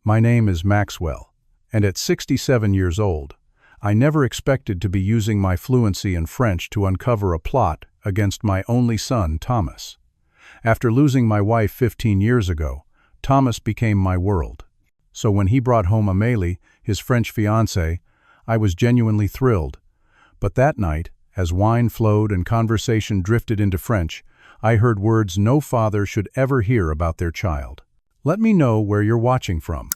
My name is Maxwell, and at 67 years old, I never expected to be using my fluency in French to uncover a plot against my only son, Thomas. After losing my wife 15 years ago, Thomas became my world. So when he brought home Amélie, his French fiancée, I was genuinely thrilled. But that night, as wine flowed and conversation drifted into French, I heard words no father should ever hear about their child. Let me know where you're watching from,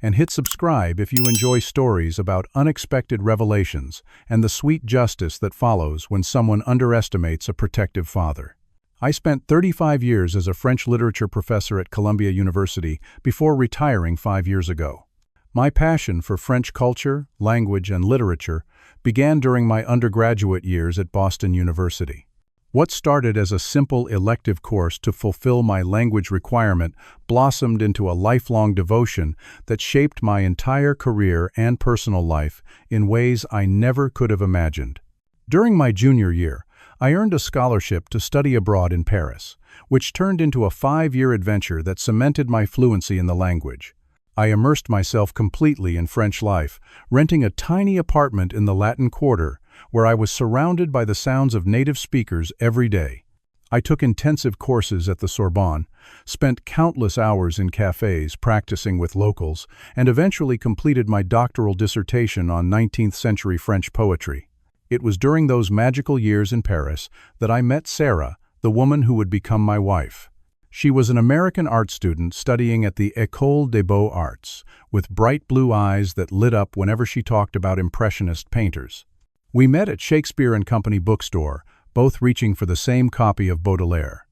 and hit subscribe if you enjoy stories about unexpected revelations and the sweet justice that follows when someone underestimates a protective father. I spent 35 years as a French literature professor at Columbia University before retiring 5 years ago. My passion for French culture, language, and literature began during my undergraduate years at Boston University. What started as a simple elective course to fulfill my language requirement blossomed into a lifelong devotion that shaped my entire career and personal life in ways I never could have imagined. During my junior year, I earned a scholarship to study abroad in Paris, which turned into a 5-year adventure that cemented my fluency in the language. I immersed myself completely in French life, renting a tiny apartment in the Latin Quarter, where I was surrounded by the sounds of native speakers every day. I took intensive courses at the Sorbonne, spent countless hours in cafes practicing with locals, and eventually completed my doctoral dissertation on 19th-century French poetry. It was during those magical years in Paris that I met Sarah, the woman who would become my wife. She was an American art student studying at the École des Beaux-Arts, with bright blue eyes that lit up whenever she talked about Impressionist painters. We met at Shakespeare & Company bookstore, both reaching for the same copy of Baudelaire.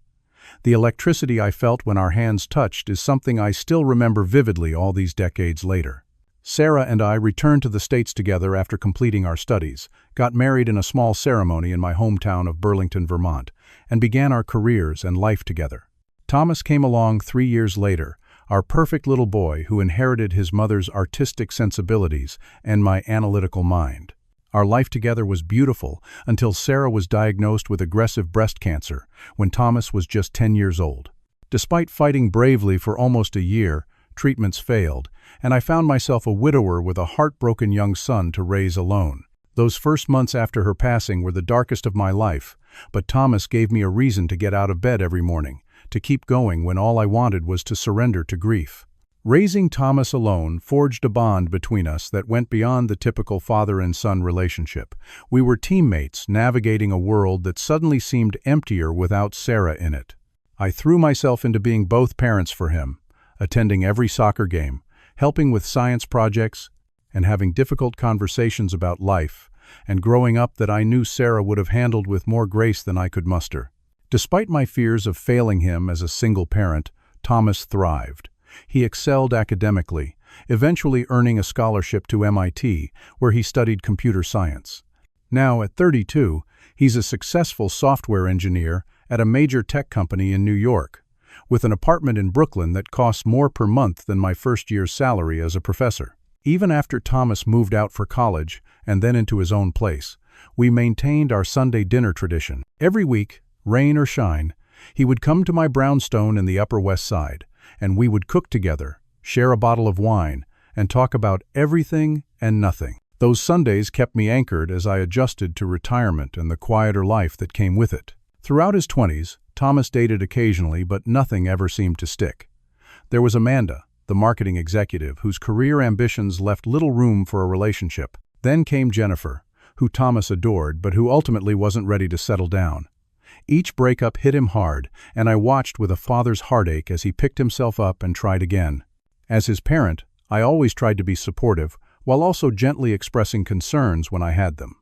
The electricity I felt when our hands touched is something I still remember vividly all these decades later. Sarah and I returned to the States together after completing our studies, got married in a small ceremony in my hometown of Burlington, Vermont, and began our careers and life together. Thomas came along 3 years later, our perfect little boy who inherited his mother's artistic sensibilities and my analytical mind. Our life together was beautiful until Sarah was diagnosed with aggressive breast cancer when Thomas was just 10 years old. Despite fighting bravely for almost a year, treatments failed, and I found myself a widower with a heartbroken young son to raise alone. Those first months after her passing were the darkest of my life, but Thomas gave me a reason to get out of bed every morning, to keep going when all I wanted was to surrender to grief. Raising Thomas alone forged a bond between us that went beyond the typical father and son relationship. We were teammates navigating a world that suddenly seemed emptier without Sarah in it. I threw myself into being both parents for him, attending every soccer game, helping with science projects, and having difficult conversations about life and growing up that I knew Sarah would have handled with more grace than I could muster. Despite my fears of failing him as a single parent, Thomas thrived. He excelled academically, eventually earning a scholarship to MIT, where he studied computer science. Now, at 32, he's a successful software engineer at a major tech company in New York, with an apartment in Brooklyn that costs more per month than my first year's salary as a professor. Even after Thomas moved out for college and then into his own place, we maintained our Sunday dinner tradition. Every week, rain or shine, he would come to my brownstone in the Upper West Side, and we would cook together, share a bottle of wine, and talk about everything and nothing. Those Sundays kept me anchored as I adjusted to retirement and the quieter life that came with it. Throughout his 20s, Thomas dated occasionally, but nothing ever seemed to stick. There was Amanda, the marketing executive, whose career ambitions left little room for a relationship. Then came Jennifer, who Thomas adored, but who ultimately wasn't ready to settle down. Each breakup hit him hard, and I watched with a father's heartache as he picked himself up and tried again. As his parent, I always tried to be supportive, while also gently expressing concerns when I had them.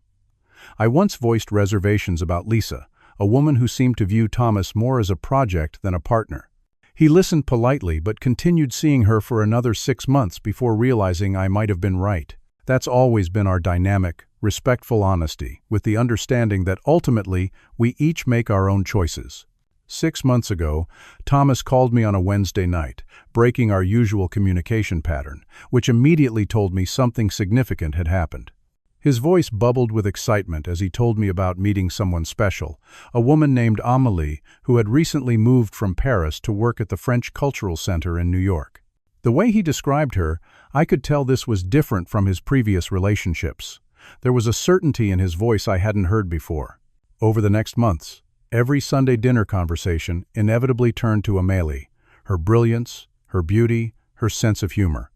I once voiced reservations about Lisa, a woman who seemed to view Thomas more as a project than a partner. He listened politely but continued seeing her for another 6 months before realizing I might have been right. That's always been our dynamic, respectful honesty, with the understanding that ultimately we each make our own choices. 6 months ago, Thomas called me on a Wednesday night, breaking our usual communication pattern, which immediately told me something significant had happened. His voice bubbled with excitement as he told me about meeting someone special, a woman named Amélie who had recently moved from Paris to work at the French Cultural Center in New York. The way he described her, I could tell this was different from his previous relationships. There was a certainty in his voice I hadn't heard before. Over the next months, every Sunday dinner conversation inevitably turned to Amélie, her brilliance, her beauty, her sense of humor.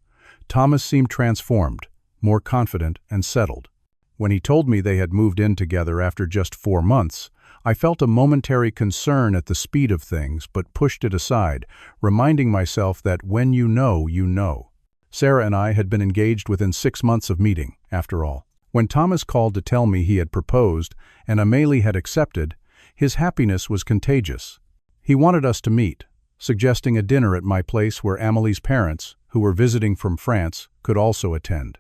Thomas seemed transformed, more confident and settled. When he told me they had moved in together after just 4 months, I felt a momentary concern at the speed of things but pushed it aside, reminding myself that when you know, you know. Sarah and I had been engaged within 6 months of meeting, after all. When Thomas called to tell me he had proposed and Amélie had accepted, his happiness was contagious. He wanted us to meet, suggesting a dinner at my place where Amélie's parents, who were visiting from France, could also attend.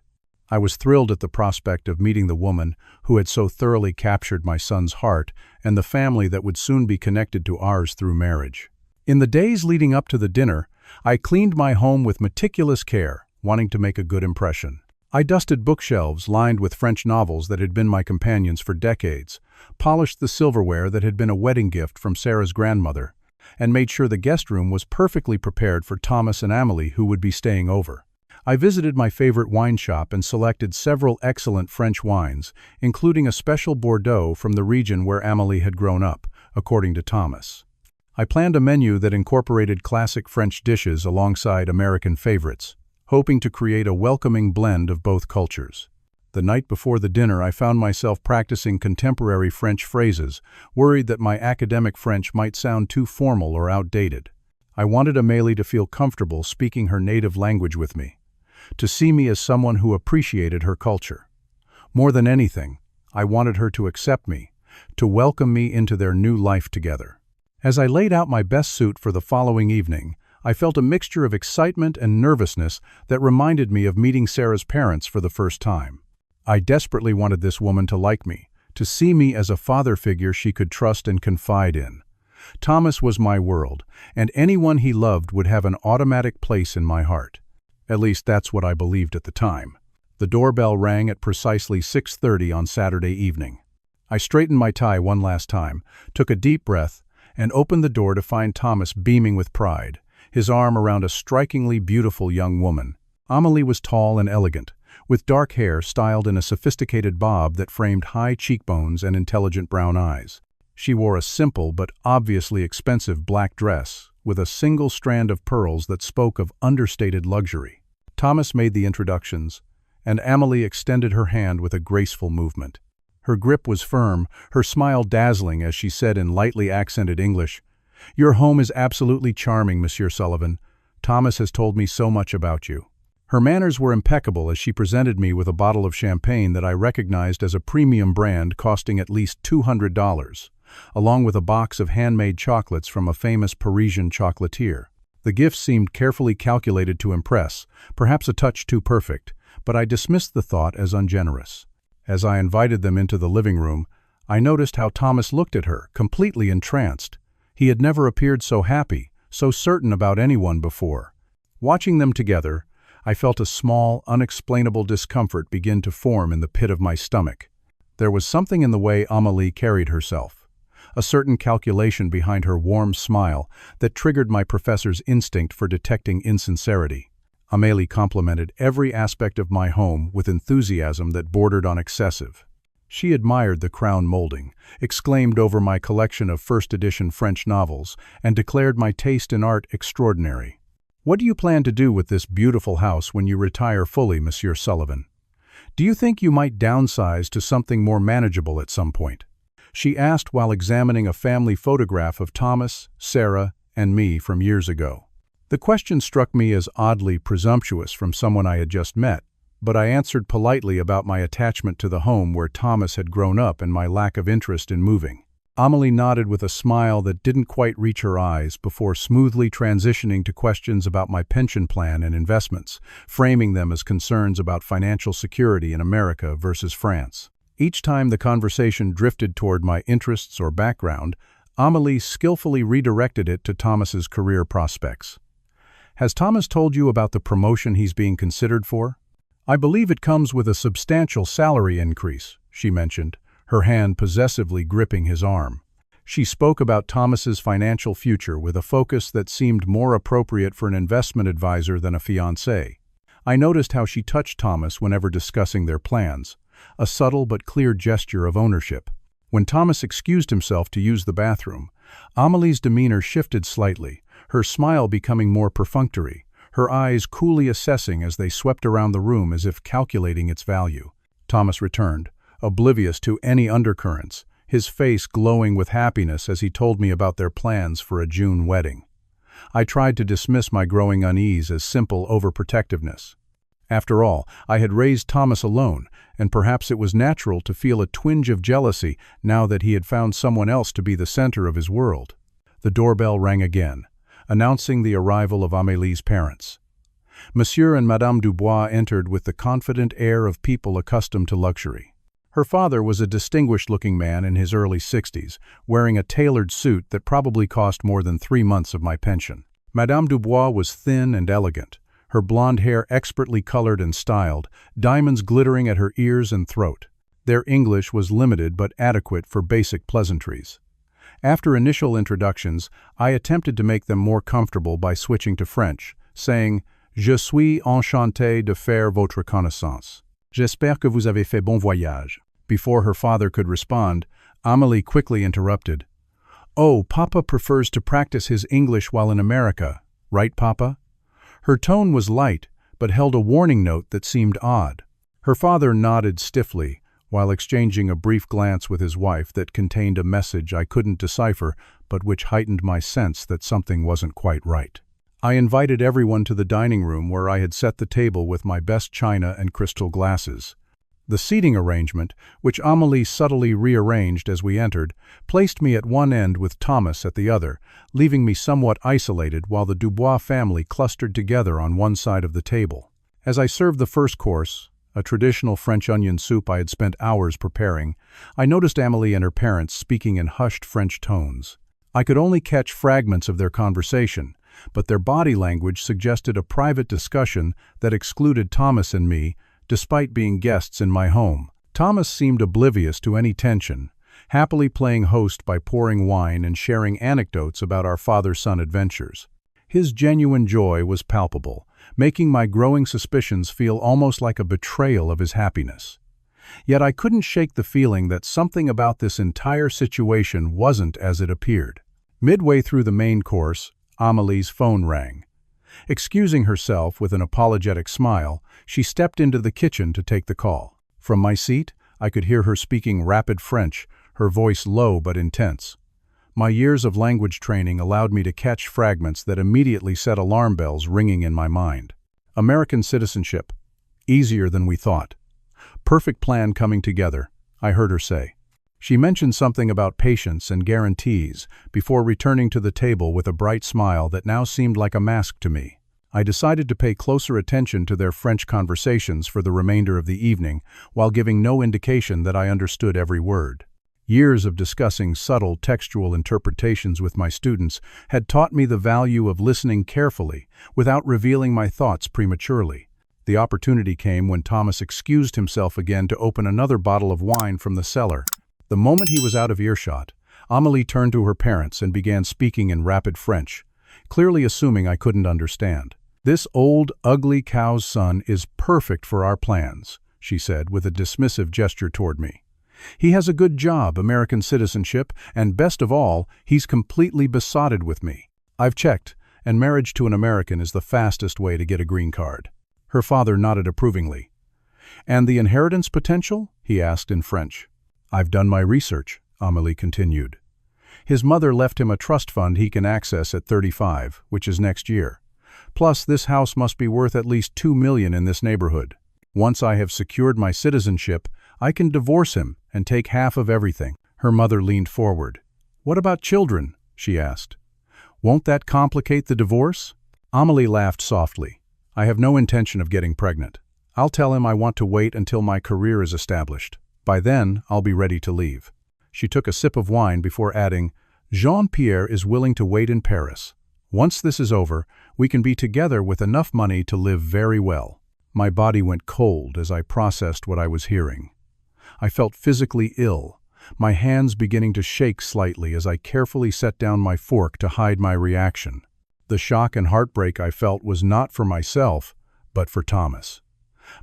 I was thrilled at the prospect of meeting the woman who had so thoroughly captured my son's heart and the family that would soon be connected to ours through marriage. In the days leading up to the dinner, I cleaned my home with meticulous care, wanting to make a good impression. I dusted bookshelves lined with French novels that had been my companions for decades, polished the silverware that had been a wedding gift from Sarah's grandmother, and made sure the guest room was perfectly prepared for Thomas and Amélie who would be staying over. I visited my favorite wine shop and selected several excellent French wines, including a special Bordeaux from the region where Amélie had grown up, according to Thomas. I planned a menu that incorporated classic French dishes alongside American favorites, hoping to create a welcoming blend of both cultures. The night before the dinner, I found myself practicing contemporary French phrases, worried that my academic French might sound too formal or outdated. I wanted Amélie to feel comfortable speaking her native language with me, to see me as someone who appreciated her culture. More than anything, I wanted her to accept me, to welcome me into their new life together. As I laid out my best suit for the following evening, I felt a mixture of excitement and nervousness that reminded me of meeting Sarah's parents for the first time. I desperately wanted this woman to like me, to see me as a father figure she could trust and confide in. Thomas was my world, and anyone he loved would have an automatic place in my heart. At least that's what I believed at the time. The doorbell rang at precisely 6:30 on Saturday evening. I straightened my tie one last time, took a deep breath, and opened the door to find Thomas beaming with pride, his arm around a strikingly beautiful young woman. Amélie was tall and elegant, with dark hair styled in a sophisticated bob that framed high cheekbones and intelligent brown eyes. She wore a simple but obviously expensive black dress, with a single strand of pearls that spoke of understated luxury. Thomas made the introductions, and Amélie extended her hand with a graceful movement. Her grip was firm, her smile dazzling as she said in lightly accented English, "Your home is absolutely charming, Monsieur Sullivan. Thomas has told me so much about you." Her manners were impeccable as she presented me with a bottle of champagne that I recognized as a premium brand costing at least $200, along with a box of handmade chocolates from a famous Parisian chocolatier. The gifts seemed carefully calculated to impress, perhaps a touch too perfect, but I dismissed the thought as ungenerous. As I invited them into the living room, I noticed how Thomas looked at her, completely entranced. He had never appeared so happy, so certain about anyone before. Watching them together, I felt a small, unexplainable discomfort begin to form in the pit of my stomach. There was something in the way Amélie carried herself, a certain calculation behind her warm smile that triggered my professor's instinct for detecting insincerity. Amélie complimented every aspect of my home with enthusiasm that bordered on excessive. She admired the crown molding, exclaimed over my collection of first-edition French novels, and declared my taste in art extraordinary. "What do you plan to do with this beautiful house when you retire fully, Monsieur Sullivan? Do you think you might downsize to something more manageable at some point?" she asked while examining a family photograph of Thomas, Sarah, and me from years ago. The question struck me as oddly presumptuous from someone I had just met, but I answered politely about my attachment to the home where Thomas had grown up and my lack of interest in moving. Amélie nodded with a smile that didn't quite reach her eyes before smoothly transitioning to questions about my pension plan and investments, framing them as concerns about financial security in America versus France. Each time the conversation drifted toward my interests or background, Amélie skillfully redirected it to Thomas's career prospects. "Has Thomas told you about the promotion he's being considered for?" "I believe it comes with a substantial salary increase," she mentioned, her hand possessively gripping his arm. She spoke about Thomas's financial future with a focus that seemed more appropriate for an investment advisor than a fiancé. I noticed how she touched Thomas whenever discussing their plans, a subtle but clear gesture of ownership. When Thomas excused himself to use the bathroom, Amelie's demeanor shifted slightly, her smile becoming more perfunctory, her eyes coolly assessing as they swept around the room as if calculating its value. Thomas returned, oblivious to any undercurrents, his face glowing with happiness as he told me about their plans for a June wedding. I tried to dismiss my growing unease as simple overprotectiveness. After all, I had raised Thomas alone, and perhaps it was natural to feel a twinge of jealousy now that he had found someone else to be the center of his world. The doorbell rang again, announcing the arrival of Amélie's parents. Monsieur and Madame Dubois entered with the confident air of people accustomed to luxury. Her father was a distinguished-looking man in his early 60s, wearing a tailored suit that probably cost more than 3 months of my pension. Madame Dubois was thin and elegant, her blonde hair expertly colored and styled, diamonds glittering at her ears and throat. Their English was limited but adequate for basic pleasantries. After initial introductions, I attempted to make them more comfortable by switching to French, saying, Je suis enchanté de faire votre connaissance. J'espère que vous avez fait bon voyage. Before her father could respond, Amélie quickly interrupted. Oh, Papa prefers to practice his English while in America, right, Papa? Her tone was light, but held a warning note that seemed odd. Her father nodded stiffly, while exchanging a brief glance with his wife that contained a message I couldn't decipher, but which heightened my sense that something wasn't quite right. I invited everyone to the dining room where I had set the table with my best china and crystal glasses. The seating arrangement, which Amélie subtly rearranged as we entered, placed me at one end with Thomas at the other, leaving me somewhat isolated while the Dubois family clustered together on one side of the table. As I served the first course, a traditional French onion soup I had spent hours preparing, I noticed Amélie and her parents speaking in hushed French tones. I could only catch fragments of their conversation, but their body language suggested a private discussion that excluded Thomas and me, despite being guests in my home. Thomas seemed oblivious to any tension, happily playing host by pouring wine and sharing anecdotes about our father-son adventures. His genuine joy was palpable, making my growing suspicions feel almost like a betrayal of his happiness. Yet I couldn't shake the feeling that something about this entire situation wasn't as it appeared. Midway through the main course, Amélie's phone rang. Excusing herself with an apologetic smile, she stepped into the kitchen to take the call. From my seat, I could hear her speaking rapid French, her voice low but intense. My years of language training allowed me to catch fragments that immediately set alarm bells ringing in my mind. American citizenship. Easier than we thought. Perfect plan coming together, I heard her say. She mentioned something about patience and guarantees before returning to the table with a bright smile that now seemed like a mask to me. I decided to pay closer attention to their French conversations for the remainder of the evening, while giving no indication that I understood every word. Years of discussing subtle textual interpretations with my students had taught me the value of listening carefully without revealing my thoughts prematurely. The opportunity came when Thomas excused himself again to open another bottle of wine from the cellar. The moment he was out of earshot, Amélie turned to her parents and began speaking in rapid French, clearly assuming I couldn't understand. This old, ugly cow's son is perfect for our plans, she said with a dismissive gesture toward me. He has a good job, American citizenship, and best of all, he's completely besotted with me. I've checked, and marriage to an American is the fastest way to get a green card. Her father nodded approvingly. And the inheritance potential? He asked in French. I've done my research, Amélie continued. His mother left him a trust fund he can access at 35, which is next year. Plus, this house must be worth at least $2 million in this neighborhood. Once I have secured my citizenship, I can divorce him and take half of everything. Her mother leaned forward. What about children? She asked. Won't that complicate the divorce? Amélie laughed softly. I have no intention of getting pregnant. I'll tell him I want to wait until my career is established. By then, I'll be ready to leave. She took a sip of wine before adding, Jean-Pierre is willing to wait in Paris. Once this is over, we can be together with enough money to live very well. My body went cold as I processed what I was hearing. I felt physically ill, my hands beginning to shake slightly as I carefully set down my fork to hide my reaction. The shock and heartbreak I felt was not for myself, but for Thomas.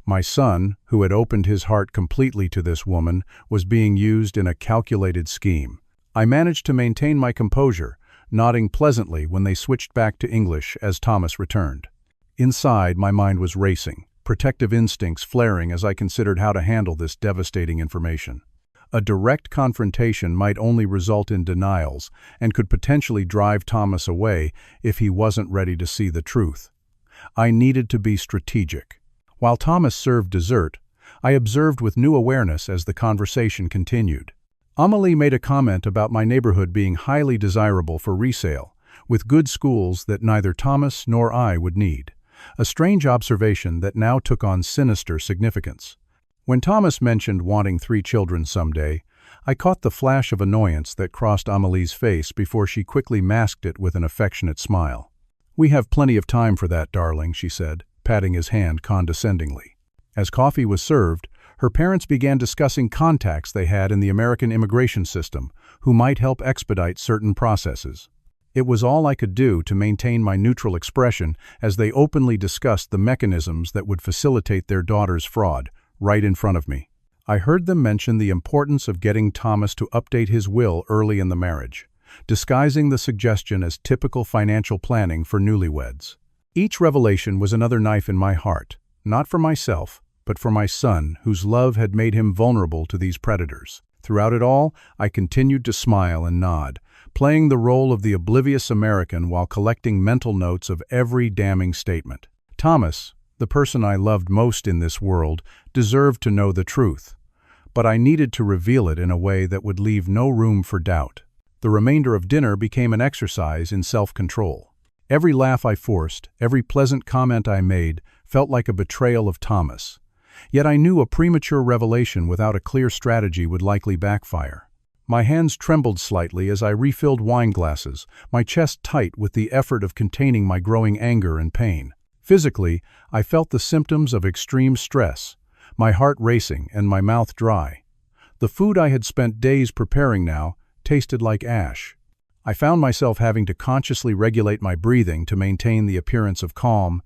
My son, who had opened his heart completely to this woman, was being used in a calculated scheme. I managed to maintain my composure, nodding pleasantly when they switched back to English as Thomas returned. Inside, my mind was racing, protective instincts flaring as I considered how to handle this devastating information. A direct confrontation might only result in denials and could potentially drive Thomas away if he wasn't ready to see the truth. I needed to be strategic. While Thomas served dessert, I observed with new awareness as the conversation continued. Amélie made a comment about my neighborhood being highly desirable for resale, with good schools that neither Thomas nor I would need. A strange observation that now took on sinister significance. When Thomas mentioned wanting 3 children someday, I caught the flash of annoyance that crossed Amélie's face before she quickly masked it with an affectionate smile. "We have plenty of time for that, darling," she said, patting his hand condescendingly. As coffee was served, her parents began discussing contacts they had in the American immigration system who might help expedite certain processes. It was all I could do to maintain my neutral expression as they openly discussed the mechanisms that would facilitate their daughter's fraud, right in front of me. I heard them mention the importance of getting Thomas to update his will early in the marriage, disguising the suggestion as typical financial planning for newlyweds. Each revelation was another knife in my heart, not for myself, but for my son, whose love had made him vulnerable to these predators. Throughout it all, I continued to smile and nod, playing the role of the oblivious American while collecting mental notes of every damning statement. Thomas, the person I loved most in this world, deserved to know the truth, but I needed to reveal it in a way that would leave no room for doubt. The remainder of dinner became an exercise in self-control. Every laugh I forced, every pleasant comment I made, felt like a betrayal of Thomas. Yet I knew a premature revelation without a clear strategy would likely backfire. My hands trembled slightly as I refilled wine glasses, my chest tight with the effort of containing my growing anger and pain. Physically, I felt the symptoms of extreme stress, my heart racing and my mouth dry. The food I had spent days preparing now tasted like ash. I found myself having to consciously regulate my breathing to maintain the appearance of calm,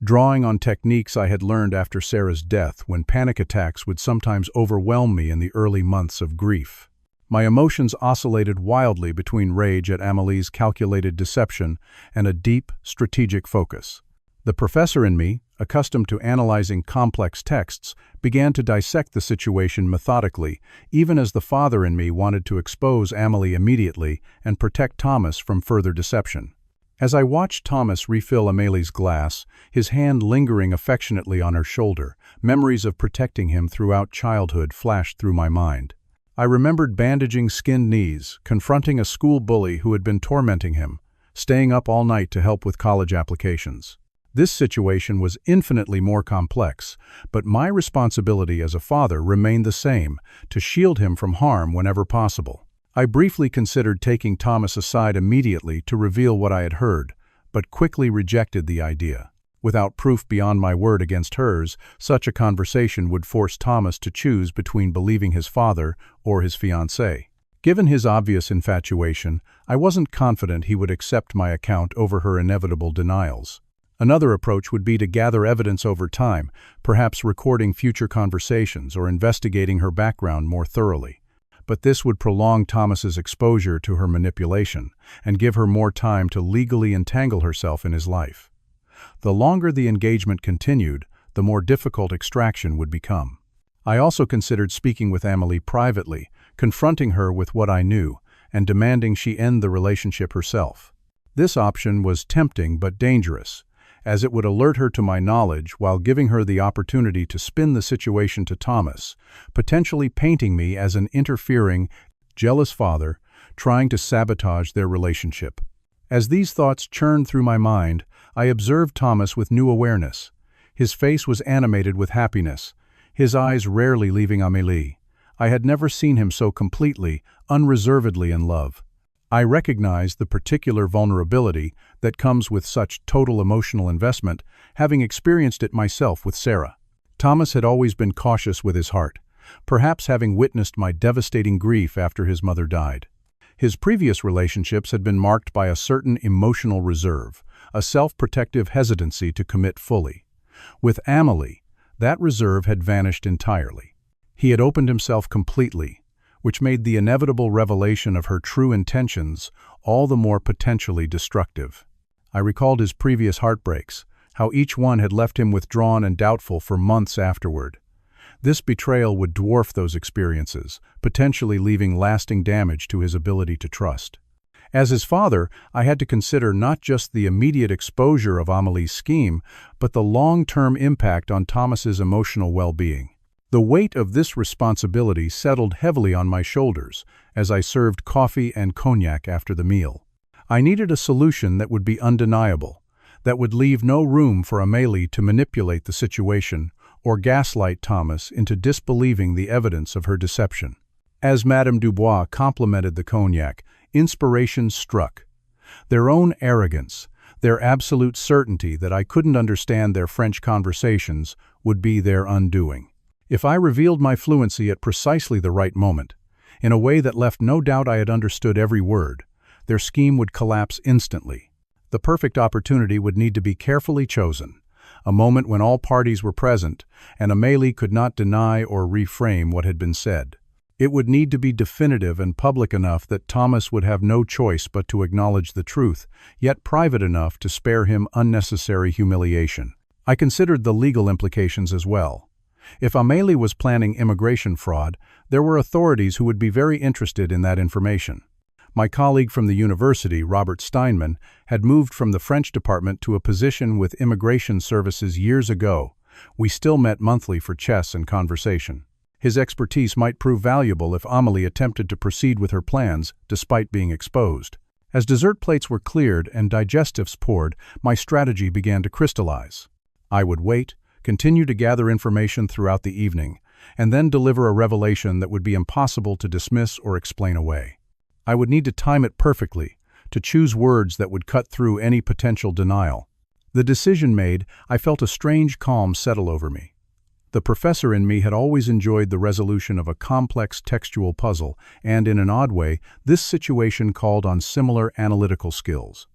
drawing on techniques I had learned after Sarah's death when panic attacks would sometimes overwhelm me in the early months of grief. My emotions oscillated wildly between rage at Amélie's calculated deception and a deep, strategic focus. The professor in me, accustomed to analyzing complex texts, began to dissect the situation methodically, even as the father in me wanted to expose Amélie immediately and protect Thomas from further deception. As I watched Thomas refill Amélie's glass, his hand lingering affectionately on her shoulder, memories of protecting him throughout childhood flashed through my mind. I remembered bandaging skinned knees, confronting a school bully who had been tormenting him, staying up all night to help with college applications. This situation was infinitely more complex, but my responsibility as a father remained the same, to shield him from harm whenever possible. I briefly considered taking Thomas aside immediately to reveal what I had heard, but quickly rejected the idea. Without proof beyond my word against hers, such a conversation would force Thomas to choose between believing his father or his fiancée. Given his obvious infatuation, I wasn't confident he would accept my account over her inevitable denials. Another approach would be to gather evidence over time, perhaps recording future conversations or investigating her background more thoroughly. But this would prolong Thomas's exposure to her manipulation and give her more time to legally entangle herself in his life. The longer the engagement continued, the more difficult extraction would become. I also considered speaking with Amélie privately, confronting her with what I knew, and demanding she end the relationship herself. This option was tempting but dangerous, as it would alert her to my knowledge while giving her the opportunity to spin the situation to Thomas, potentially painting me as an interfering, jealous father trying to sabotage their relationship. As these thoughts churned through my mind, I observed Thomas with new awareness. His face was animated with happiness, his eyes rarely leaving Amélie. I had never seen him so completely, unreservedly in love. I recognized the particular vulnerability that comes with such total emotional investment, having experienced it myself with Sarah. Thomas had always been cautious with his heart, perhaps having witnessed my devastating grief after his mother died. His previous relationships had been marked by a certain emotional reserve, a self-protective hesitancy to commit fully. With Amélie, that reserve had vanished entirely. He had opened himself completely, which made the inevitable revelation of her true intentions all the more potentially destructive. I recalled his previous heartbreaks, how each one had left him withdrawn and doubtful for months afterward. This betrayal would dwarf those experiences, potentially leaving lasting damage to his ability to trust. As his father, I had to consider not just the immediate exposure of Amélie's scheme, but the long-term impact on Thomas's emotional well-being. The weight of this responsibility settled heavily on my shoulders as I served coffee and cognac after the meal. I needed a solution that would be undeniable, that would leave no room for Amélie to manipulate the situation or gaslight Thomas into disbelieving the evidence of her deception. As Madame Dubois complimented the cognac, inspiration struck. Their own arrogance, their absolute certainty that I couldn't understand their French conversations, would be their undoing. If I revealed my fluency at precisely the right moment, in a way that left no doubt I had understood every word, their scheme would collapse instantly. The perfect opportunity would need to be carefully chosen, a moment when all parties were present, and Amélie could not deny or reframe what had been said. It would need to be definitive and public enough that Thomas would have no choice but to acknowledge the truth, yet private enough to spare him unnecessary humiliation. I considered the legal implications as well. If Amélie was planning immigration fraud, there were authorities who would be very interested in that information. My colleague from the university, Robert Steinman, had moved from the French department to a position with immigration services years ago. We still met monthly for chess and conversation. His expertise might prove valuable if Amélie attempted to proceed with her plans, despite being exposed. As dessert plates were cleared and digestives poured, my strategy began to crystallize. I would wait, continue to gather information throughout the evening, and then deliver a revelation that would be impossible to dismiss or explain away. I would need to time it perfectly, to choose words that would cut through any potential denial. The decision made, I felt a strange calm settle over me. The professor in me had always enjoyed the resolution of a complex textual puzzle, and in an odd way, this situation called on similar analytical skills.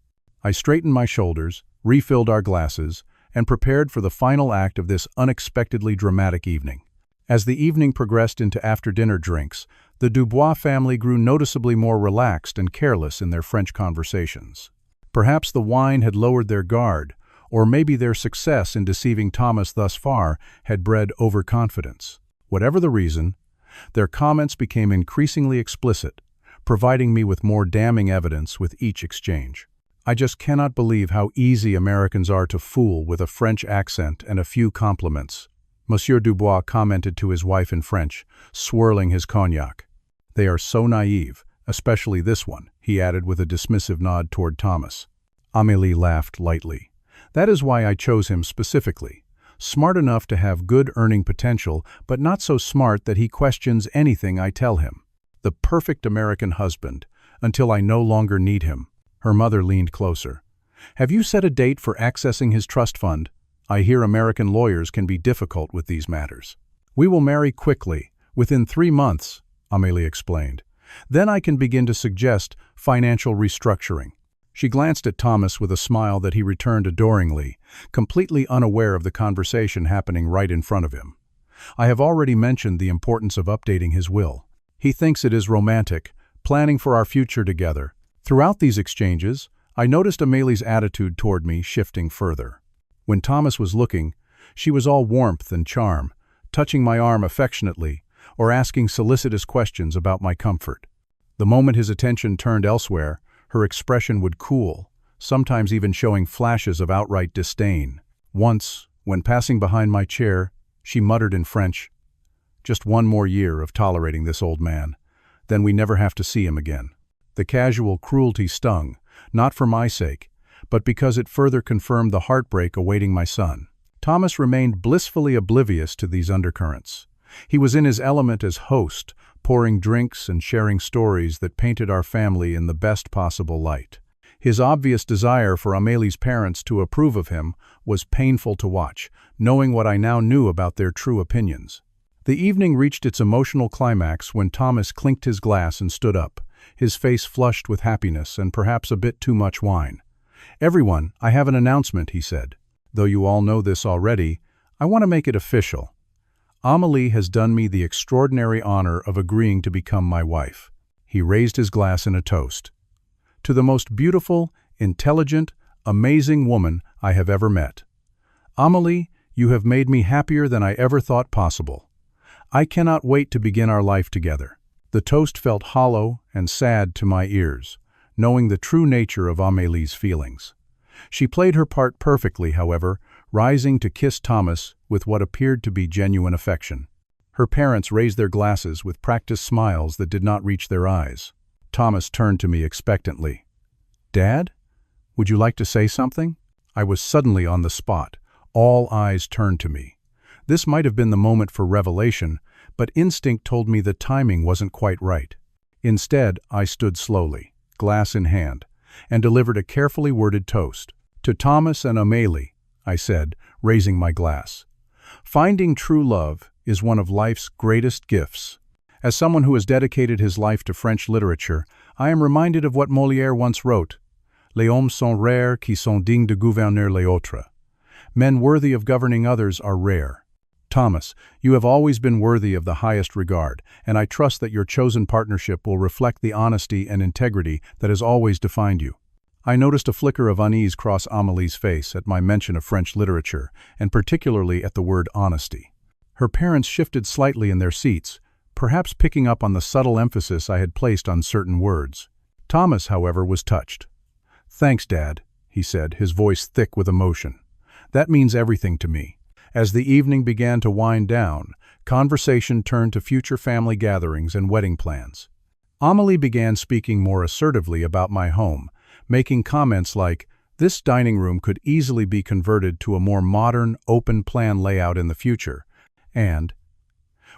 I straightened my shoulders, refilled our glasses, and prepared for the final act of this unexpectedly dramatic evening. As the evening progressed into after-dinner drinks, the Dubois family grew noticeably more relaxed and careless in their French conversations. Perhaps the wine had lowered their guard, or maybe their success in deceiving Thomas thus far had bred overconfidence. Whatever the reason, their comments became increasingly explicit, providing me with more damning evidence with each exchange. I just cannot believe how easy Americans are to fool with a French accent and a few compliments, Monsieur Dubois commented to his wife in French, swirling his cognac. They are so naive, especially this one, he added with a dismissive nod toward Thomas. Amélie laughed lightly. That is why I chose him specifically. Smart enough to have good earning potential, but not so smart that he questions anything I tell him. The perfect American husband, until I no longer need him. Her mother leaned closer. Have you set a date for accessing his trust fund? I hear American lawyers can be difficult with these matters. We will marry quickly, within 3 months, Amélie explained. Then I can begin to suggest financial restructuring. She glanced at Thomas with a smile that he returned adoringly, completely unaware of the conversation happening right in front of him. I have already mentioned the importance of updating his will. He thinks it is romantic, planning for our future together. Throughout these exchanges, I noticed Amélie's attitude toward me shifting further. When Thomas was looking, she was all warmth and charm, touching my arm affectionately or asking solicitous questions about my comfort. The moment his attention turned elsewhere, her expression would cool, sometimes even showing flashes of outright disdain. Once, when passing behind my chair, she muttered in French, "Just one more year of tolerating this old man, then we never have to see him again." The casual cruelty stung, not for my sake, but because it further confirmed the heartbreak awaiting my son. Thomas remained blissfully oblivious to these undercurrents. He was in his element as host, pouring drinks and sharing stories that painted our family in the best possible light. His obvious desire for Amélie's parents to approve of him was painful to watch, knowing what I now knew about their true opinions. The evening reached its emotional climax when Thomas clinked his glass and stood up, his face flushed with happiness and perhaps a bit too much wine. "Everyone, I have an announcement," he said. "Though you all know this already, I want to make it official. Amélie has done me the extraordinary honor of agreeing to become my wife." He raised his glass in a toast. "To the most beautiful, intelligent, amazing woman I have ever met. Amélie, you have made me happier than I ever thought possible. I cannot wait to begin our life together." The toast felt hollow and sad to my ears, knowing the true nature of Amélie's feelings. She played her part perfectly, however, rising to kiss Thomas with what appeared to be genuine affection. Her parents raised their glasses with practiced smiles that did not reach their eyes. Thomas turned to me expectantly. "Dad, would you like to say something?" I was suddenly on the spot. All eyes turned to me. This might have been the moment for revelation, but instinct told me the timing wasn't quite right. Instead, I stood slowly, glass in hand, and delivered a carefully worded toast. "To Thomas and Amélie," I said, raising my glass. "Finding true love is one of life's greatest gifts." As someone who has dedicated his life to French literature, I am reminded of what Molière once wrote, "Les hommes sont rares qui sont dignes de gouverner les autres." Men worthy of governing others are rare. Thomas, you have always been worthy of the highest regard, and I trust that your chosen partnership will reflect the honesty and integrity that has always defined you. I noticed a flicker of unease cross Amélie's face at my mention of French literature, and particularly at the word honesty. Her parents shifted slightly in their seats, perhaps picking up on the subtle emphasis I had placed on certain words. Thomas, however, was touched. "Thanks, Dad," he said, his voice thick with emotion. "That means everything to me." As the evening began to wind down, conversation turned to future family gatherings and wedding plans. Amélie began speaking more assertively about my home, making comments like, "This dining room could easily be converted to a more modern, open-plan layout in the future," and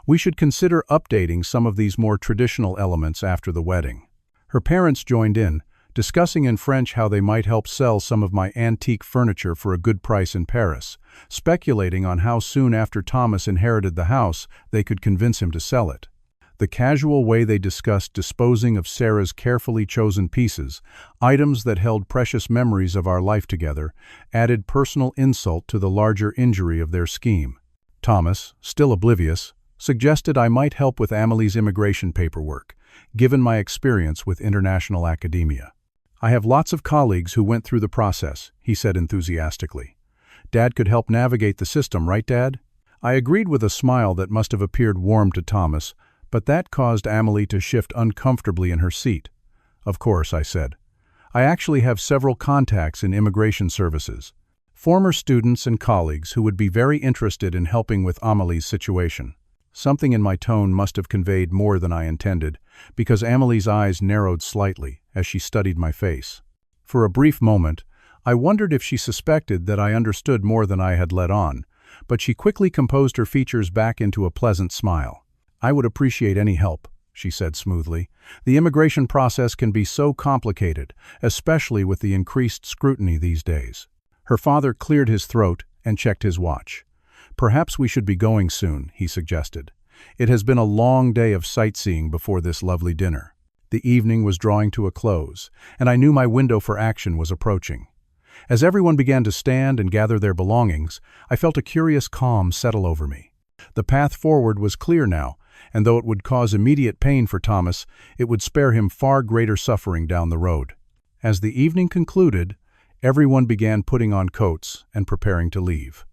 "We should consider updating some of these more traditional elements after the wedding." Her parents joined in, discussing in French how they might help sell some of my antique furniture for a good price in Paris, speculating on how soon after Thomas inherited the house they could convince him to sell it. The casual way they discussed disposing of Sarah's carefully chosen pieces, items that held precious memories of our life together, added personal insult to the larger injury of their scheme. Thomas, still oblivious, suggested I might help with Amélie's immigration paperwork, given my experience with international academia. "I have lots of colleagues who went through the process," he said enthusiastically. "Dad could help navigate the system, right, Dad?" I agreed with a smile that must have appeared warm to Thomas, but that caused Amélie to shift uncomfortably in her seat. "Of course," I said. "I actually have several contacts in immigration services, former students and colleagues who would be very interested in helping with Amélie's situation." Something in my tone must have conveyed more than I intended, because Amélie's eyes narrowed slightly as she studied my face. For a brief moment, I wondered if she suspected that I understood more than I had let on, but she quickly composed her features back into a pleasant smile. "I would appreciate any help," she said smoothly. "The immigration process can be so complicated, especially with the increased scrutiny these days." Her father cleared his throat and checked his watch. "Perhaps we should be going soon," he suggested. "It has been a long day of sightseeing before this lovely dinner." The evening was drawing to a close, and I knew my window for action was approaching. As everyone began to stand and gather their belongings, I felt a curious calm settle over me. The path forward was clear now, and though it would cause immediate pain for Thomas, it would spare him far greater suffering down the road. As the evening concluded, everyone began putting on coats and preparing to leave.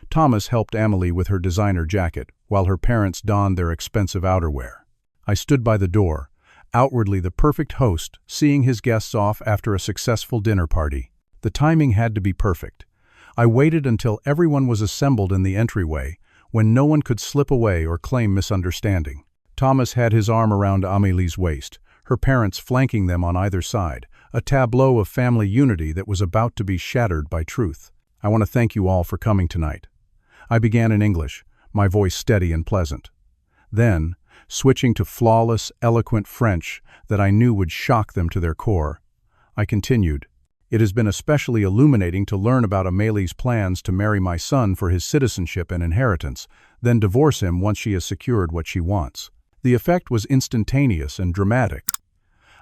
Thomas helped Amélie with her designer jacket, while her parents donned their expensive outerwear. I stood by the door, outwardly the perfect host, seeing his guests off after a successful dinner party. The timing had to be perfect. I waited until everyone was assembled in the entryway, when no one could slip away or claim misunderstanding. Thomas had his arm around Amélie's waist, her parents flanking them on either side, a tableau of family unity that was about to be shattered by truth. "I want to thank you all for coming tonight." I began in English, my voice steady and pleasant. Then, switching to flawless, eloquent French that I knew would shock them to their core, I continued, It has been especially illuminating to learn about Amélie's plans to marry my son for his citizenship and inheritance, then divorce him once she has secured what she wants. The effect was instantaneous and dramatic.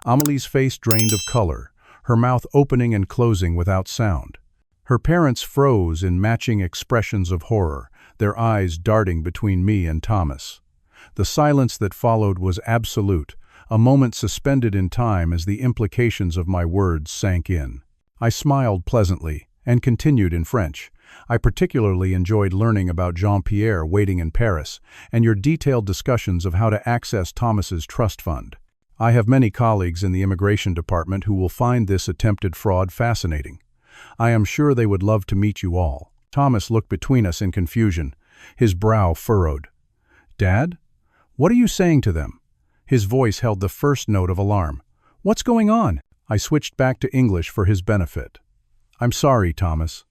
Amélie's face drained of color, her mouth opening and closing without sound. Her parents froze in matching expressions of horror, their eyes darting between me and Thomas. The silence that followed was absolute, a moment suspended in time as the implications of my words sank in. I smiled pleasantly and continued in French. I particularly enjoyed learning about Jean-Pierre waiting in Paris and your detailed discussions of how to access Thomas's trust fund. I have many colleagues in the immigration department who will find this attempted fraud fascinating. I am sure they would love to meet you all. Thomas looked between us in confusion, his brow furrowed. Dad? What are you saying to them? His voice held the first note of alarm. What's going on? I switched back to English for his benefit. I'm sorry, Thomas.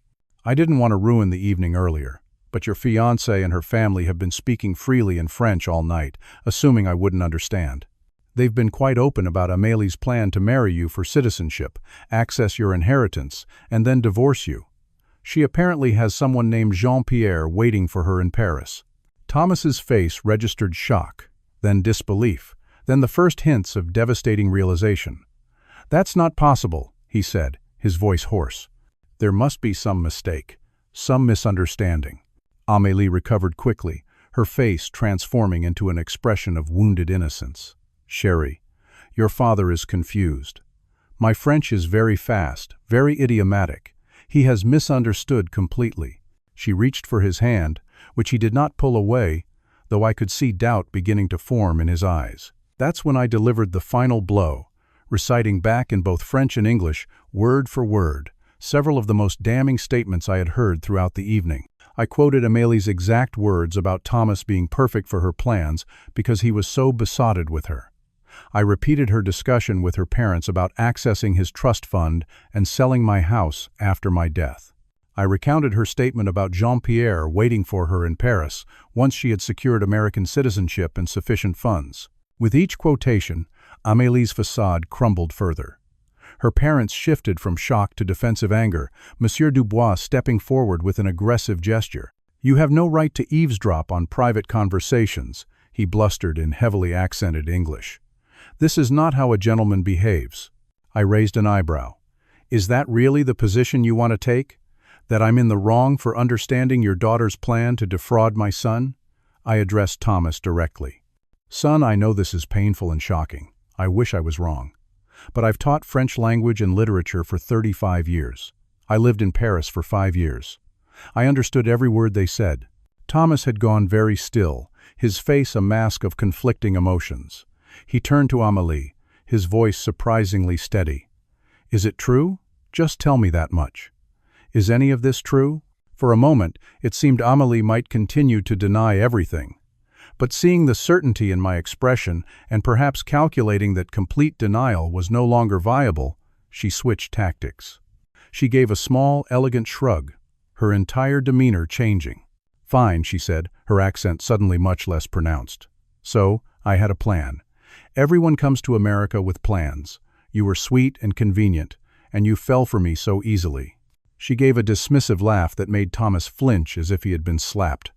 I didn't want to ruin the evening earlier, but your fiancée and her family have been speaking freely in French all night, assuming I wouldn't understand. They've been quite open about Amélie's plan to marry you for citizenship, access your inheritance, and then divorce you. She apparently has someone named Jean-Pierre waiting for her in Paris. Thomas's face registered shock, then disbelief, then the first hints of devastating realization. That's not possible, he said, his voice hoarse. There must be some mistake, some misunderstanding. Amélie recovered quickly, her face transforming into an expression of wounded innocence. Chérie, your father is confused. My French is very fast, very idiomatic. He has misunderstood completely. She reached for his hand, which he did not pull away, though I could see doubt beginning to form in his eyes. That's when I delivered the final blow, reciting back in both French and English, word for word, several of the most damning statements I had heard throughout the evening. I quoted Amélie's exact words about Thomas being perfect for her plans because he was so besotted with her. I repeated her discussion with her parents about accessing his trust fund and selling my house after my death. I recounted her statement about Jean-Pierre waiting for her in Paris once she had secured American citizenship and sufficient funds. With each quotation, Amélie's facade crumbled further. Her parents shifted from shock to defensive anger, Monsieur Dubois stepping forward with an aggressive gesture. You have no right to eavesdrop on private conversations, he blustered in heavily accented English. This is not how a gentleman behaves. I raised an eyebrow. Is that really the position you want to take? That I'm in the wrong for understanding your daughter's plan to defraud my son? I addressed Thomas directly. Son, I know this is painful and shocking. I wish I was wrong. But I've taught French language and literature for 35 years. I lived in Paris for 5 years. I understood every word they said. Thomas had gone very still, his face a mask of conflicting emotions. He turned to Amélie, his voice surprisingly steady. Is it true? Just tell me that much. Is any of this true? For a moment, it seemed Amélie might continue to deny everything. But seeing the certainty in my expression and perhaps calculating that complete denial was no longer viable, she switched tactics. She gave a small, elegant shrug, her entire demeanor changing. Fine, she said, her accent suddenly much less pronounced. So, I had a plan. Everyone comes to America with plans. You were sweet and convenient, and you fell for me so easily. She gave a dismissive laugh that made Thomas flinch as if he had been slapped.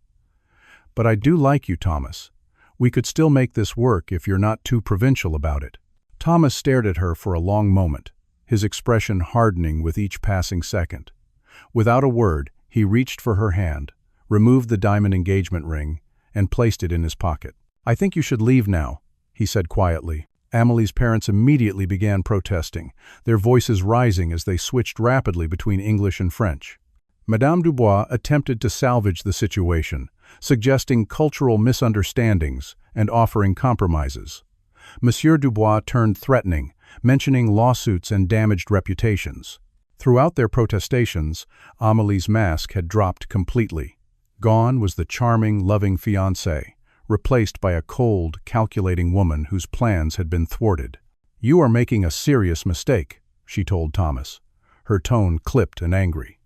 But I do like you, Thomas. We could still make this work if you're not too provincial about it. Thomas stared at her for a long moment, his expression hardening with each passing second. Without a word, he reached for her hand, removed the diamond engagement ring, and placed it in his pocket. I think you should leave now, he said quietly. Amélie's parents immediately began protesting, their voices rising as they switched rapidly between English and French. Madame Dubois attempted to salvage the situation, suggesting cultural misunderstandings and offering compromises. Monsieur Dubois turned threatening, mentioning lawsuits and damaged reputations. Throughout their protestations, Amélie's mask had dropped completely. Gone was the charming, loving fiancée, replaced by a cold, calculating woman whose plans had been thwarted. You are making a serious mistake, she told Thomas, her tone clipped and angry.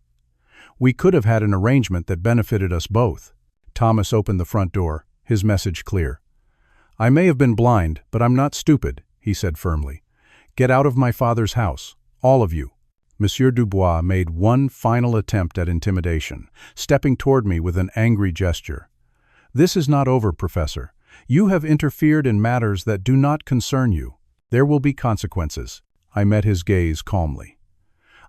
We could have had an arrangement that benefited us both. Thomas opened the front door, his message clear. I may have been blind, but I'm not stupid, he said firmly. Get out of my father's house, all of you. Monsieur Dubois made one final attempt at intimidation, stepping toward me with an angry gesture. "This is not over, Professor. You have interfered in matters that do not concern you. There will be consequences." I met his gaze calmly.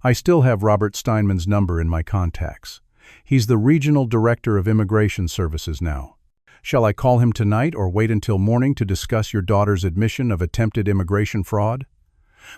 "I still have Robert Steinman's number in my contacts. He's the Regional Director of Immigration Services now. Shall I call him tonight or wait until morning to discuss your daughter's admission of attempted immigration fraud?"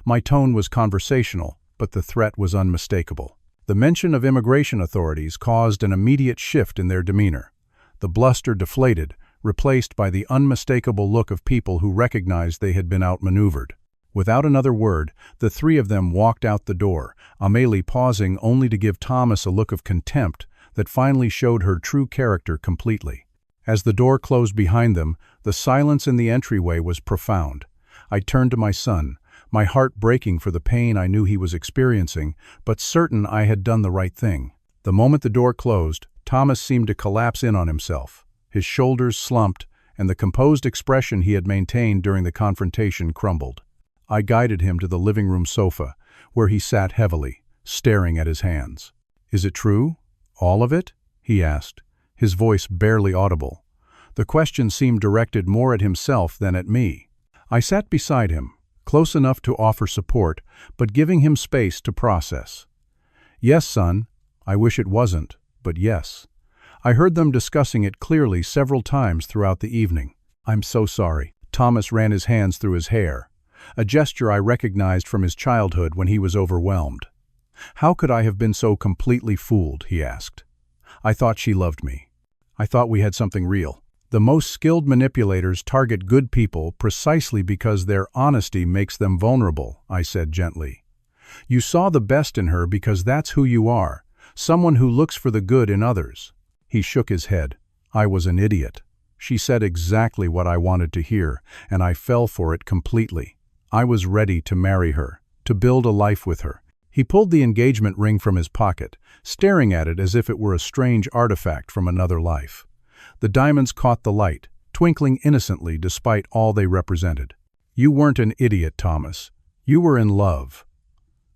My tone was conversational, but the threat was unmistakable. The mention of immigration authorities caused an immediate shift in their demeanor. The bluster deflated, replaced by the unmistakable look of people who recognized they had been outmaneuvered. Without another word, the three of them walked out the door, Amélie pausing only to give Thomas a look of contempt that finally showed her true character completely. As the door closed behind them, the silence in the entryway was profound. I turned to my son, my heart breaking for the pain I knew he was experiencing, but certain I had done the right thing. The moment the door closed, Thomas seemed to collapse in on himself. His shoulders slumped, and the composed expression he had maintained during the confrontation crumbled. I guided him to the living room sofa, where he sat heavily, staring at his hands. "Is it true? All of it?" he asked, his voice barely audible. The question seemed directed more at himself than at me. I sat beside him, close enough to offer support, but giving him space to process. "Yes, son. I wish it wasn't, but yes." I heard them discussing it clearly several times throughout the evening. "I'm so sorry." Thomas ran his hands through his hair, a gesture I recognized from his childhood when he was overwhelmed. "How could I have been so completely fooled?" he asked. "I thought she loved me. I thought we had something real." The most skilled manipulators target good people precisely because their honesty makes them vulnerable, I said gently. "You saw the best in her because that's who you are, someone who looks for the good in others." He shook his head. "I was an idiot." She said exactly what I wanted to hear, and I fell for it completely. I was ready to marry her, to build a life with her. He pulled the engagement ring from his pocket, staring at it as if it were a strange artifact from another life. The diamonds caught the light, twinkling innocently despite all they represented. "You weren't an idiot, Thomas. You were in love."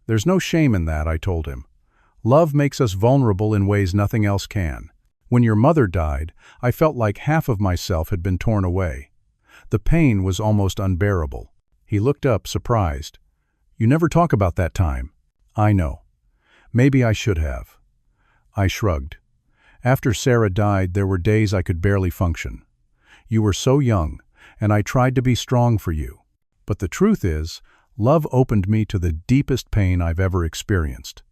"There's no shame in that," I told him. "Love makes us vulnerable in ways nothing else can. When your mother died, I felt like half of myself had been torn away. The pain was almost unbearable." He looked up, surprised. "You never talk about that time." "I know. Maybe I should have." I shrugged. "After Sarah died, there were days I could barely function. You were so young, and I tried to be strong for you. But the truth is, love opened me to the deepest pain I've ever experienced.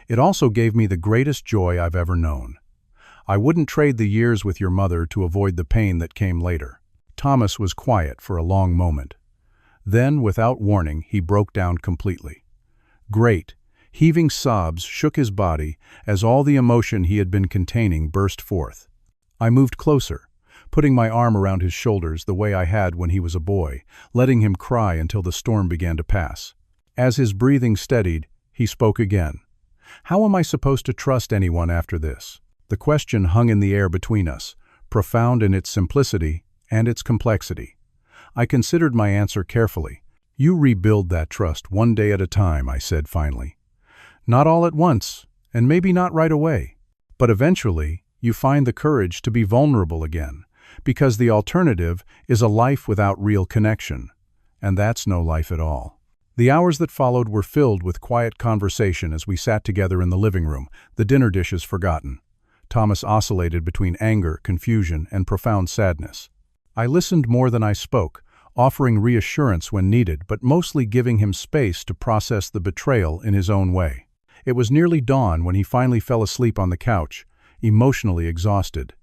It also gave me the greatest joy I've ever known. I wouldn't trade the years with your mother to avoid the pain that came later." Thomas was quiet for a long moment. Then, without warning, he broke down completely. Great, heaving sobs shook his body as all the emotion he had been containing burst forth. I moved closer, putting my arm around his shoulders the way I had when he was a boy, letting him cry until the storm began to pass. As his breathing steadied, he spoke again. "How am I supposed to trust anyone after this?" The question hung in the air between us, profound in its simplicity and its complexity. I considered my answer carefully. "You rebuild that trust one day at a time," I said finally. "Not all at once, and maybe not right away. But eventually, you find the courage to be vulnerable again, because the alternative is a life without real connection. And that's no life at all." The hours that followed were filled with quiet conversation as we sat together in the living room, the dinner dishes forgotten. Thomas oscillated between anger, confusion, and profound sadness. I listened more than I spoke, offering reassurance when needed, but mostly giving him space to process the betrayal in his own way. It was nearly dawn when he finally fell asleep on the couch, emotionally exhausted.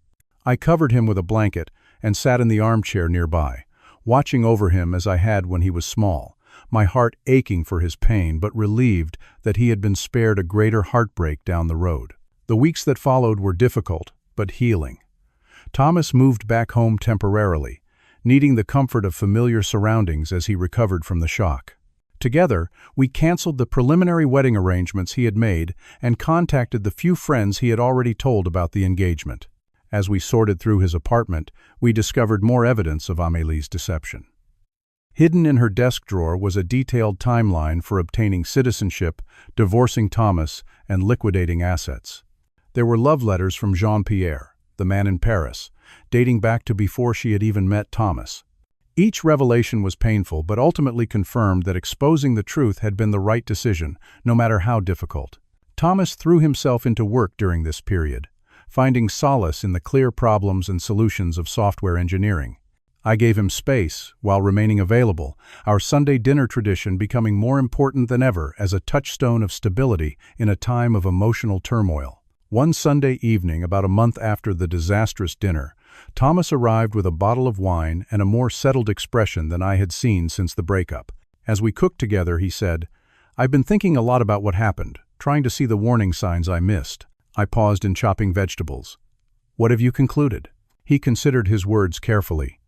I covered him with a blanket and sat in the armchair nearby, watching over him as I had when he was small, my heart aching for his pain but relieved that he had been spared a greater heartbreak down the road. The weeks that followed were difficult, but healing. Thomas moved back home temporarily, needing the comfort of familiar surroundings as he recovered from the shock. Together, we canceled the preliminary wedding arrangements he had made and contacted the few friends he had already told about the engagement. As we sorted through his apartment, we discovered more evidence of Amélie's deception. Hidden in her desk drawer was a detailed timeline for obtaining citizenship, divorcing Thomas, and liquidating assets. There were love letters from Jean-Pierre, the man in Paris, dating back to before she had even met Thomas. Each revelation was painful but ultimately confirmed that exposing the truth had been the right decision, no matter how difficult. Thomas threw himself into work during this period, finding solace in the clear problems and solutions of software engineering. I gave him space while remaining available, our Sunday dinner tradition becoming more important than ever as a touchstone of stability in a time of emotional turmoil. One Sunday evening, about a month after the disastrous dinner, Thomas arrived with a bottle of wine and a more settled expression than I had seen since the breakup. As we cooked together, he said, "I've been thinking a lot about what happened, trying to see the warning signs I missed." I paused in chopping vegetables. "What have you concluded?" He considered his words carefully.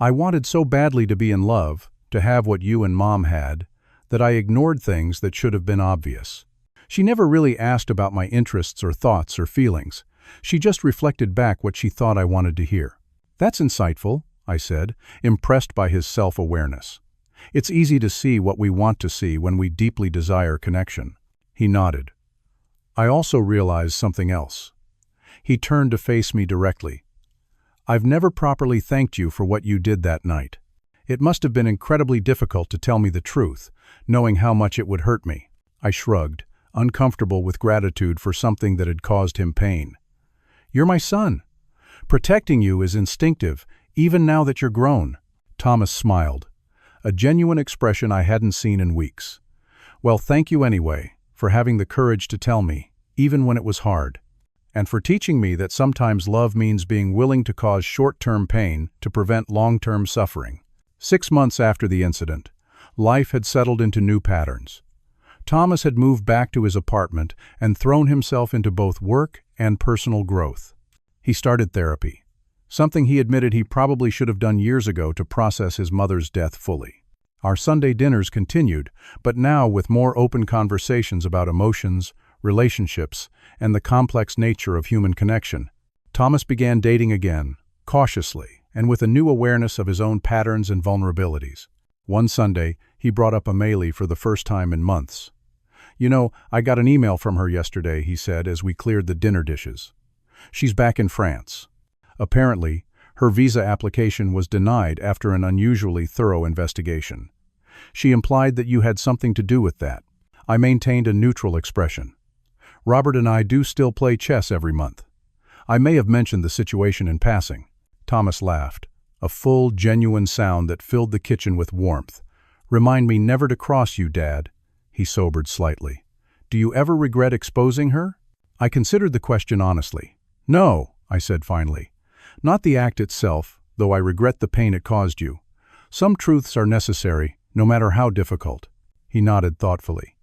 "I wanted so badly to be in love, to have what you and Mom had, that I ignored things that should have been obvious." She never really asked about my interests or thoughts or feelings. She just reflected back what she thought I wanted to hear. "That's insightful," I said, impressed by his self-awareness. "It's easy to see what we want to see when we deeply desire connection." He nodded. "I also realized something else." He turned to face me directly. "I've never properly thanked you for what you did that night. It must have been incredibly difficult to tell me the truth, knowing how much it would hurt me." I shrugged, uncomfortable with gratitude for something that had caused him pain. "You're my son. Protecting you is instinctive, even now that you're grown." Thomas smiled, a genuine expression I hadn't seen in weeks. "Well, thank you anyway, for having the courage to tell me, even when it was hard. And for teaching me that sometimes love means being willing to cause short-term pain to prevent long-term suffering." 6 months after the incident, life had settled into new patterns. Thomas had moved back to his apartment and thrown himself into both work and personal growth. He started therapy, something he admitted he probably should have done years ago to process his mother's death fully. Our Sunday dinners continued, but now with more open conversations about emotions, relationships, and the complex nature of human connection. Thomas began dating again, cautiously, and with a new awareness of his own patterns and vulnerabilities. One Sunday, he brought up Amélie for the first time in months. "You know, I got an email from her yesterday," he said as we cleared the dinner dishes. "She's back in France. Apparently, her visa application was denied after an unusually thorough investigation. She implied that you had something to do with that." I maintained a neutral expression. "Robert and I do still play chess every month. I may have mentioned the situation in passing." Thomas laughed, a full, genuine sound that filled the kitchen with warmth. "Remind me never to cross you, Dad." He sobered slightly. "Do you ever regret exposing her?" I considered the question honestly. "No," I said finally. "Not the act itself, though I regret the pain it caused you. Some truths are necessary, no matter how difficult." He nodded thoughtfully.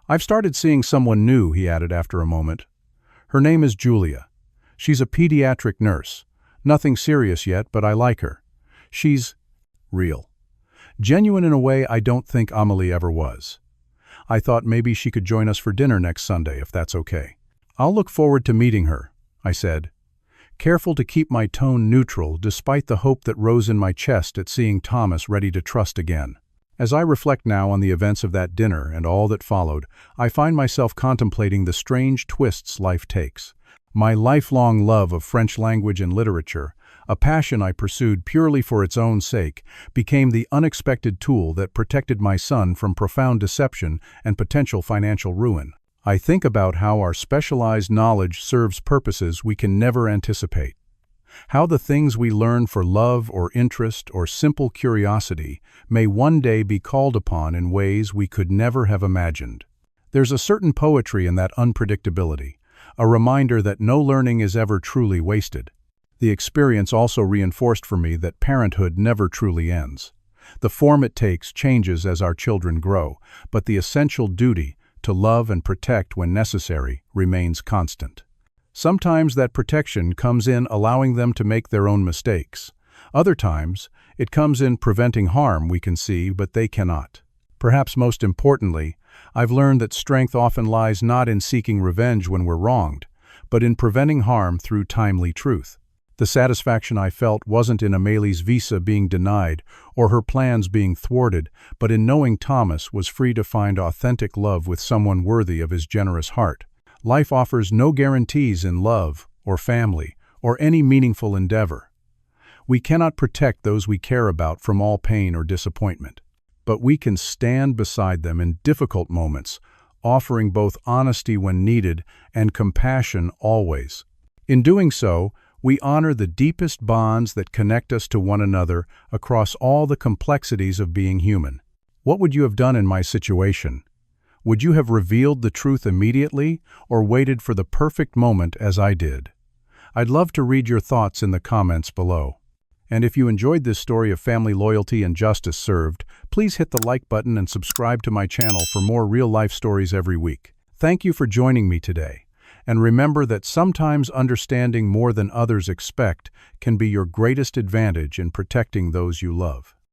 "I've started seeing someone new," he added after a moment. "Her name is Julia. She's a pediatric nurse. Nothing serious yet, but I like her. She's real. Genuine in a way I don't think Amélie ever was. I thought maybe she could join us for dinner next Sunday, if that's okay." "I'll look forward to meeting her," I said, careful to keep my tone neutral despite the hope that rose in my chest at seeing Thomas ready to trust again. As I reflect now on the events of that dinner and all that followed, I find myself contemplating the strange twists life takes. My lifelong love of French language and literature, a passion I pursued purely for its own sake, became the unexpected tool that protected my son from profound deception and potential financial ruin. I think about how our specialized knowledge serves purposes we can never anticipate. How the things we learn for love or interest or simple curiosity may one day be called upon in ways we could never have imagined. There's a certain poetry in that unpredictability, a reminder that no learning is ever truly wasted. The experience also reinforced for me that parenthood never truly ends. The form it takes changes as our children grow, but the essential duty, to love and protect when necessary, remains constant. Sometimes that protection comes in allowing them to make their own mistakes. Other times, it comes in preventing harm we can see but they cannot. Perhaps most importantly, I've learned that strength often lies not in seeking revenge when we're wronged, but in preventing harm through timely truth. The satisfaction I felt wasn't in Amelie's visa being denied or her plans being thwarted, but in knowing Thomas was free to find authentic love with someone worthy of his generous heart. Life offers no guarantees in love or family or any meaningful endeavor. We cannot protect those we care about from all pain or disappointment, but we can stand beside them in difficult moments, offering both honesty when needed and compassion always. In doing so, we honor the deepest bonds that connect us to one another across all the complexities of being human. What would you have done in my situation? Would you have revealed the truth immediately or waited for the perfect moment as I did? I'd love to read your thoughts in the comments below. And if you enjoyed this story of family loyalty and justice served, please hit the like button and subscribe to my channel for more real-life stories every week. Thank you for joining me today. And remember that sometimes understanding more than others expect can be your greatest advantage in protecting those you love.